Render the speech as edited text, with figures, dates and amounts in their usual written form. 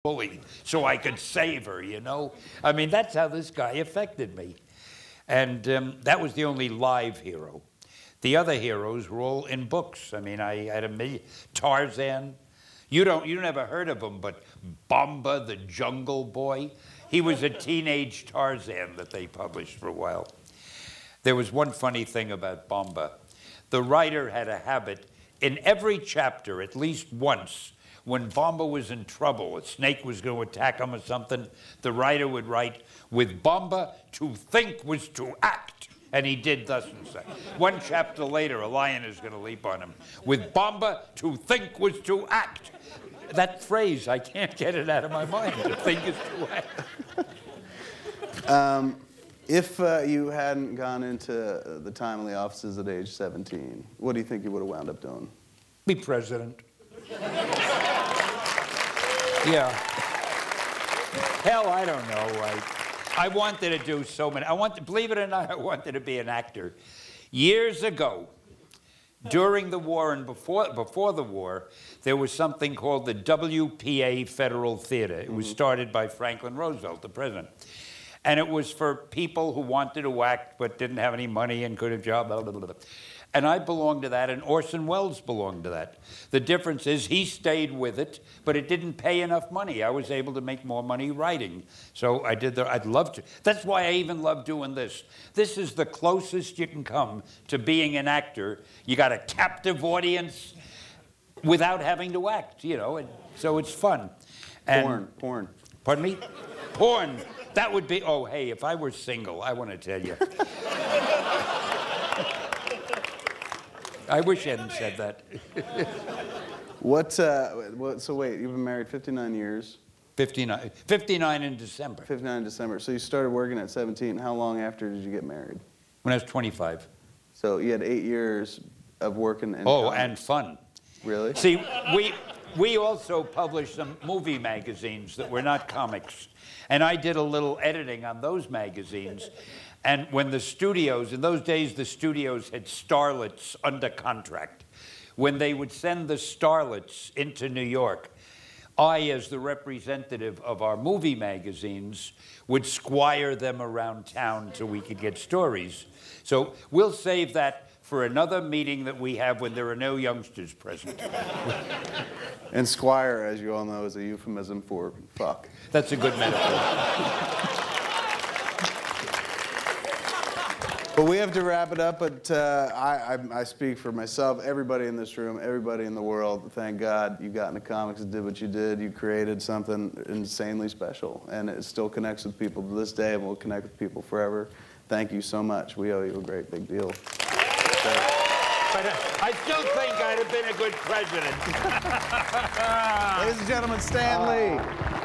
bully so I could save her, you know? I mean, that's how this guy affected me. And that was the only live hero. The other heroes were all in books. I mean, I had Tarzan. You never heard of him, but Bamba, the Jungle Boy. He was a teenage Tarzan that they published for a while. There was one funny thing about Bamba. The writer had a habit in every chapter, at least once, when Bamba was in trouble, a snake was going to attack him or something, the writer would write, with Bamba, to think was to act. And he did thus and such. One chapter later, a lion is going to leap on him. With Bamba, to think was to act. That phrase, I can't get it out of my mind. To think is to act. If you hadn't gone into the timely offices at age 17, what do you think you would have wound up doing? Be president. Yeah. Hell, I don't know. I wanted to do so many. Believe it or not, I wanted to be an actor. Years ago, during the war and before the war, there was something called the WPA Federal Theater. It was started by Franklin Roosevelt, the president. And it was for people who wanted to act but didn't have any money and couldn't have a job, blah, blah, blah, blah. And I belonged to that, and Orson Welles belonged to that. The difference is he stayed with it, but it didn't pay enough money. I was able to make more money writing. So I did I'd love to. That's why I even love doing this. This is the closest you can come to being an actor. You got a captive audience without having to act, you know, and so it's fun. And Porn. Pardon me? Porn. That would be, oh, hey, if I were single, I want to tell you. I wish I hadn't said that. So wait, you've been married 59 years? 59 in December. 59 in December. So you started working at 17. How long after did you get married? When I was 25. So you had 8 years of working in and fun. Really? See, we also published some movie magazines that were not comics. And I did a little editing on those magazines. And when the studios, in those days, the studios had starlets under contract. When they would send the starlets into New York, I, as the representative of our movie magazines, would squire them around town so we could get stories. So we'll save that for another meeting that we have when there are no youngsters present. And squire, as you all know, is a euphemism for fuck. That's a good metaphor. But we have to wrap it up, but I speak for myself, everybody in this room, everybody in the world. Thank God you got into comics and did what you did. You created something insanely special, and it still connects with people to this day and will connect with people forever. Thank you so much. We owe you a great big deal. But I still think I'd have been a good president. Ladies and gentlemen, Stan Lee.